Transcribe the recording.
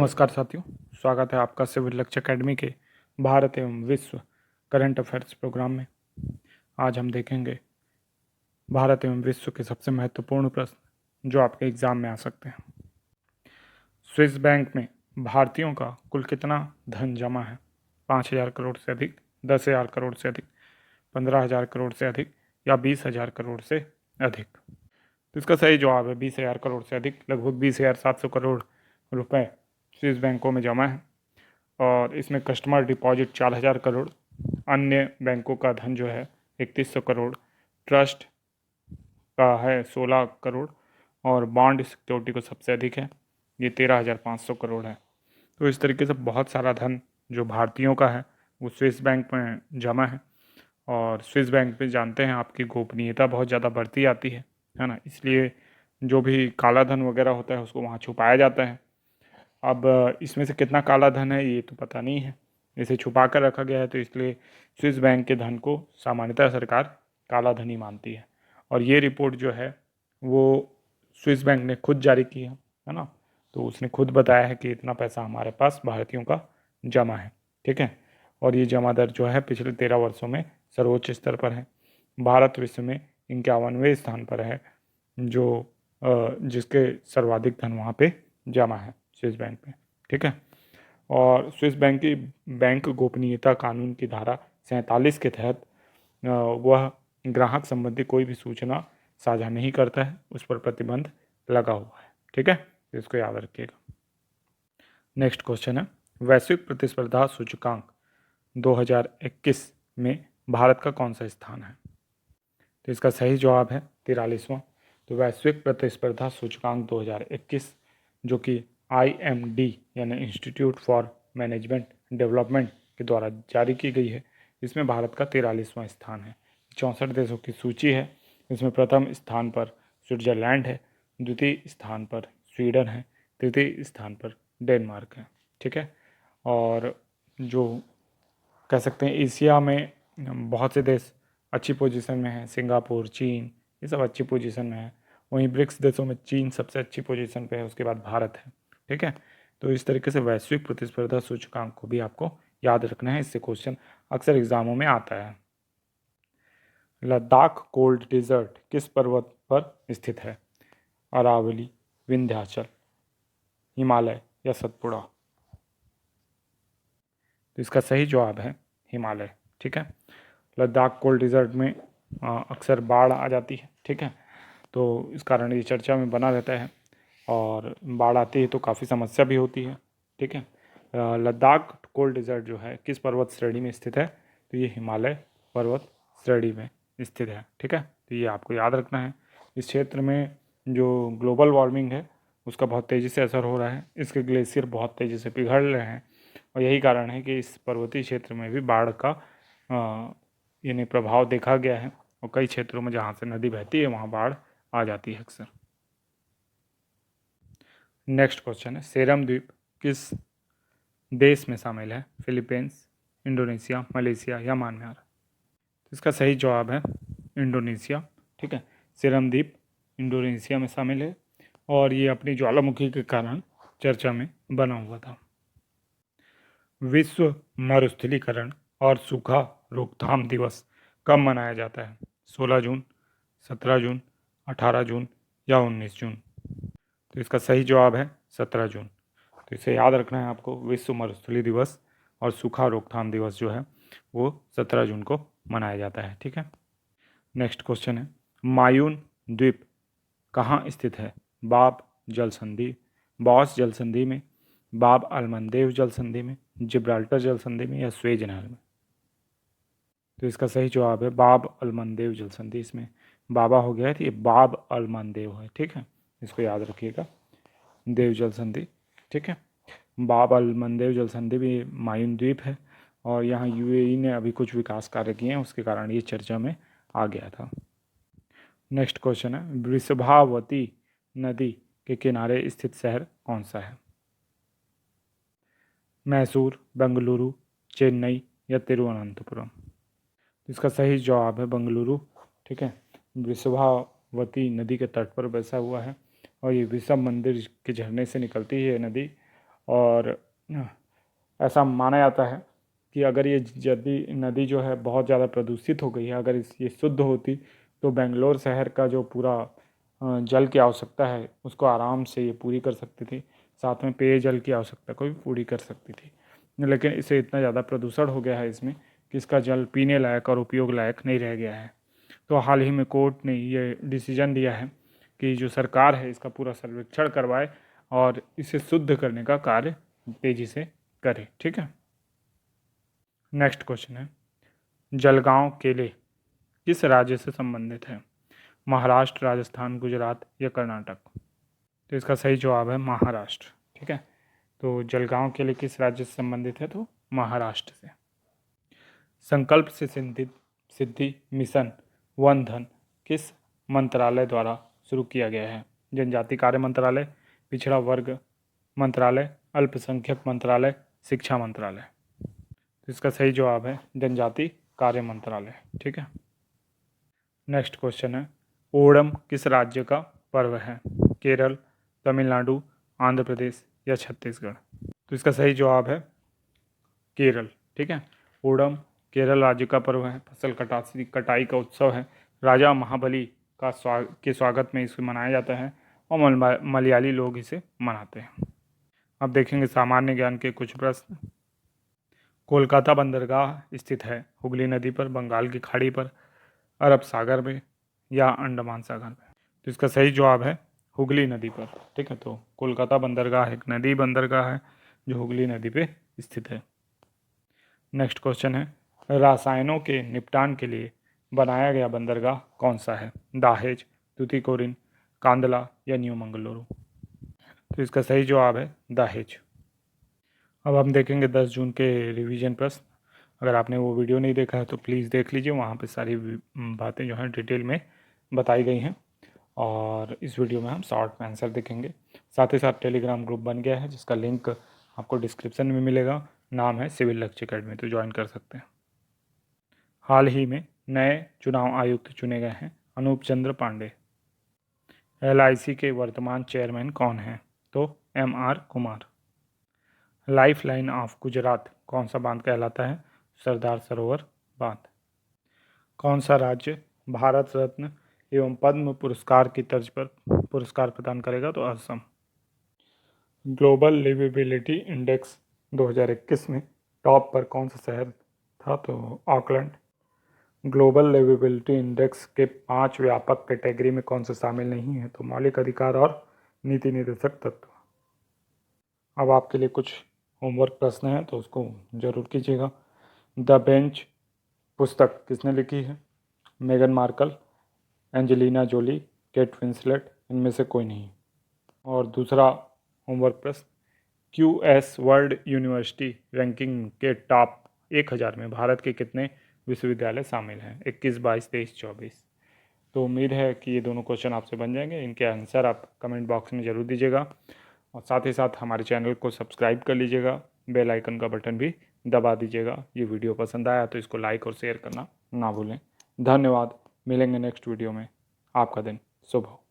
नमस्कार साथियों, स्वागत है आपका सिविल लक्ष्य अकेडमी के भारत एवं विश्व करंट अफेयर्स प्रोग्राम में। आज हम देखेंगे भारत एवं विश्व के सबसे महत्वपूर्ण प्रश्न जो आपके एग्जाम में आ सकते हैं। स्विस बैंक में भारतीयों का कुल कितना धन जमा है? 5,000 करोड़ से अधिक, 10,000 करोड़ से अधिक, 15,000 करोड़ से अधिक या 20,000 करोड़ से अधिक? तो इसका सही जवाब है 20,000 करोड़ से अधिक। लगभग 20,700 करोड़ रुपए स्विस बैंकों में जमा है और इसमें कस्टमर डिपॉजिट 4,000 करोड़, अन्य बैंकों का धन जो है 3,100 करोड़, ट्रस्ट का है 16 करोड़ और बॉन्ड सिक्योरिटी को सबसे अधिक है, ये 13,500 करोड़ है। तो इस तरीके से बहुत सारा धन जो भारतीयों का है वो स्विस बैंक में जमा है। और स्विस बैंक पे जानते हैं आपकी गोपनीयता बहुत ज़्यादा बढ़ती आती है ना, इसलिए जो भी काला धन वगैरह होता है उसको वहाँ छुपाया जाता है। अब इसमें से कितना काला धन है ये तो पता नहीं है, इसे छुपा कर रखा गया है, तो इसलिए स्विस बैंक के धन को सामान्यतः सरकार काला धन ही मानती है। और ये रिपोर्ट जो है वो स्विस बैंक ने खुद जारी की है ना, तो उसने खुद बताया है कि इतना पैसा हमारे पास भारतीयों का जमा है। ठीक है, और ये जमा दर जो है पिछले 13 वर्षों में सर्वोच्च स्तर पर है। भारत विश्व में 51वें स्थान पर है जो जिसके सर्वाधिक धन वहाँ पे जमा है स्विस बैंक में। ठीक है, और स्विस बैंक की बैंक गोपनीयता कानून की धारा 47 के तहत वह ग्राहक संबंधी कोई भी सूचना साझा नहीं करता है, उस पर प्रतिबंध लगा हुआ है। ठीक है, तो इसको याद रखिएगा। नेक्स्ट क्वेश्चन है, वैश्विक प्रतिस्पर्धा सूचकांक 2021 में भारत का कौन सा स्थान है? तो इसका सही जवाब है 43वां। तो वैश्विक प्रतिस्पर्धा सूचकांक 2021 जो कि IMD यानी इंस्टीट्यूट फॉर मैनेजमेंट डेवलपमेंट के द्वारा जारी की गई है, इसमें भारत का 43वां स्थान है। 64 देशों की सूची है, इसमें प्रथम स्थान पर स्विट्जरलैंड है, द्वितीय स्थान पर स्वीडन है, तृतीय स्थान पर डेनमार्क है। ठीक है, और जो कह सकते हैं एशिया में बहुत से देश अच्छी पोजीशन में हैं, सिंगापुर, चीन, ये सब अच्छी पोजीशन में है। वहीं ब्रिक्स देशों में चीन सबसे अच्छी पोजीशन पे है, उसके बाद भारत है। ठीक है, तो इस तरीके से वैश्विक प्रतिस्पर्धा सूचकांक को भी आपको याद रखना है, इससे क्वेश्चन अक्सर एग्जामों में आता है। लद्दाख कोल्ड डिजर्ट किस पर्वत पर स्थित है? अरावली, विंध्याचल, हिमालय या सतपुड़ा? तो इसका सही जवाब है हिमालय। ठीक है, लद्दाख कोल्ड डिजर्ट में अक्सर बाढ़ आ जाती है। ठीक है, तो इस कारण ये चर्चा में बना रहता है और बाढ़ आती है तो काफ़ी समस्या भी होती है। ठीक है, लद्दाख कोल्ड डिजर्ट जो है किस पर्वत श्रेणी में स्थित है? तो ये हिमालय पर्वत श्रेणी में स्थित है। ठीक है, तो ये आपको याद रखना है। इस क्षेत्र में जो ग्लोबल वार्मिंग है उसका बहुत तेज़ी से असर हो रहा है, इसके ग्लेशियर बहुत तेज़ी से पिघल रहे हैं और यही कारण है कि इस पर्वतीय क्षेत्र में भी बाढ़ का यानी प्रभाव देखा गया है और कई क्षेत्रों में जहाँ से नदी बहती है वहाँ बाढ़ आ जाती है अक्सर। नेक्स्ट क्वेश्चन है, सेरम द्वीप किस देश में शामिल है? फिलीपींस, इंडोनेशिया, मलेशिया या म्यांमार? इसका सही जवाब है इंडोनेशिया। ठीक है, सेरम द्वीप इंडोनेशिया में शामिल है और ये अपनी ज्वालामुखी के कारण चर्चा में बना हुआ था। विश्व मरुस्थलीकरण और सूखा रोकथाम दिवस कब मनाया जाता है? 16 जून, 17 जून, 18 जून या 19 जून? तो इसका सही जवाब है 17 जून। तो इसे याद रखना है आपको, विश्व मरुस्थली दिवस और सूखा रोकथाम दिवस जो है वो 17 जून को मनाया जाता है। ठीक है, नेक्स्ट क्वेश्चन है, मायून द्वीप कहाँ स्थित है? बाब जल संधि, बॉस जल संधि में, बाब अलमंदेव जल संधि में, जिब्राल्टर जल संधि में या स्वेज नहर में? तो इसका सही जवाब है बाब अलमंदेव जल संधि। इसमें बाबा हो गया है तो ये बाब अलमंदेव है। ठीक है, इसको याद रखिएगा, देव जल संधि। ठीक है, बाब अलमंदेव जल संधि भी मायून द्वीप है और यहाँ UAE ने अभी कुछ विकास कार्य किए हैं, उसके कारण ये चर्चा में आ गया था। नेक्स्ट क्वेश्चन है, वृषभावती नदी के किनारे स्थित शहर कौन सा है? मैसूर, बेंगलुरु, चेन्नई या तिरुवनंतपुरम? इसका सही जवाब है बेंगलुरु। ठीक है, वृषभावती नदी के तट पर बसा हुआ है और ये विषम मंदिर के झरने से निकलती है ये नदी और ऐसा माना जाता है कि अगर ये नदी जो है बहुत ज़्यादा प्रदूषित हो गई है, अगर ये शुद्ध होती तो बेंगलोर शहर का जो पूरा जल की आवश्यकता है उसको आराम से ये पूरी कर सकती थी, साथ में पेयजल की आवश्यकता को भी पूरी कर सकती थी। लेकिन इसे इतना ज़्यादा प्रदूषण हो गया है इसमें कि इसका जल पीने लायक और उपयोग लायक नहीं रह गया है। तो हाल ही में कोर्ट ने ये डिसीजन दिया है कि जो सरकार है इसका पूरा सर्वेक्षण करवाए और इसे शुद्ध करने का कार्य तेजी से करे। ठीक है, नेक्स्ट क्वेश्चन है, जलगांव केले किस राज्य से संबंधित है? महाराष्ट्र, राजस्थान, गुजरात या कर्नाटक? तो इसका सही जवाब है महाराष्ट्र। ठीक है, तो जलगांव केले किस राज्य से संबंधित है? तो महाराष्ट्र से। संकल्प से सिद्धि मिशन वन धन किस मंत्रालय द्वारा शुरू किया गया है? जनजाति कार्य मंत्रालय, पिछड़ा वर्ग मंत्रालय, अल्पसंख्यक मंत्रालय, शिक्षा मंत्रालय? तो इसका सही जवाब है जनजाति कार्य मंत्रालय। ठीक है, नेक्स्ट क्वेश्चन है, ओणम किस राज्य का पर्व है? केरल, तमिलनाडु, आंध्र प्रदेश या छत्तीसगढ़? तो इसका सही जवाब है केरल। ठीक है, ओणम केरल राज्य का पर्व है, फसल कटाई का उत्सव है, राजा महाबली का स्वागत में इसे मनाया जाता है और मलयाली लोग इसे मनाते हैं। अब देखेंगे सामान्य ज्ञान के कुछ प्रश्न। कोलकाता बंदरगाह स्थित है हुगली नदी पर, बंगाल की खाड़ी पर, अरब सागर में या अंडमान सागर में? तो इसका सही जवाब है हुगली नदी पर। ठीक है, तो कोलकाता बंदरगाह एक नदी बंदरगाह है जो हुगली नदी पे स्थित है। नेक्स्ट क्वेश्चन है, रसायनों के निपटान के लिए बनाया गया बंदरगाह कौन सा है? दाहेज, तूतीकोरिन, कांदला या न्यू मंगलुरु? तो इसका सही जवाब है दाहेज। अब हम देखेंगे 10 जून के रिवीजन प्रश्न। अगर आपने वो वीडियो नहीं देखा है तो प्लीज़ देख लीजिए, वहाँ पे सारी बातें जो हैं डिटेल में बताई गई हैं और इस वीडियो में हम शॉर्ट में आंसर देखेंगे। साथ ही साथ टेलीग्राम ग्रुप बन गया है जिसका लिंक आपको डिस्क्रिप्शन में मिलेगा, नाम है सिविल लक्ष्य अकेडमी, तो ज्वाइन कर सकते हैं। हाल ही में नए चुनाव आयुक्त चुने गए हैं अनूप चंद्र पांडे। LIC के वर्तमान चेयरमैन कौन हैं? तो MR Kumar. Life line of Gujarat कौन सा बांध कहलाता है? सरदार सरोवर बांध। कौन सा राज्य भारत रत्न एवं पद्म पुरस्कार की तर्ज पर पुरस्कार प्रदान करेगा? तो असम। ग्लोबल लिविबिलिटी इंडेक्स 2021 में टॉप पर कौन सा शहर था? तो ऑकलैंड। ग्लोबल लिविबिलिटी इंडेक्स के 5 व्यापक कैटेगरी में कौन सा शामिल नहीं है? तो मौलिक अधिकार और नीति निर्देशक तत्व। अब आपके लिए कुछ होमवर्क प्रश्न है तो उसको जरूर कीजिएगा। द बेंच पुस्तक किसने लिखी है? मेगन Markle, Angelina Jolie, Kate Winslet, इनमें से कोई नहीं। और दूसरा होमवर्क प्रश्न, QS वर्ल्ड यूनिवर्सिटी रैंकिंग के टॉप 1000 में भारत के कितने विश्वविद्यालय शामिल हैं? 21, 22, 23, 24? तो उम्मीद है कि ये दोनों क्वेश्चन आपसे बन जाएंगे। इनके आंसर आप कमेंट बॉक्स में ज़रूर दीजिएगा और साथ ही साथ हमारे चैनल को सब्सक्राइब कर लीजिएगा, बेल आइकन का बटन भी दबा दीजिएगा। ये वीडियो पसंद आया तो इसको लाइक और शेयर करना ना भूलें। धन्यवाद, मिलेंगे नेक्स्ट वीडियो में। आपका दिन शुभ हो।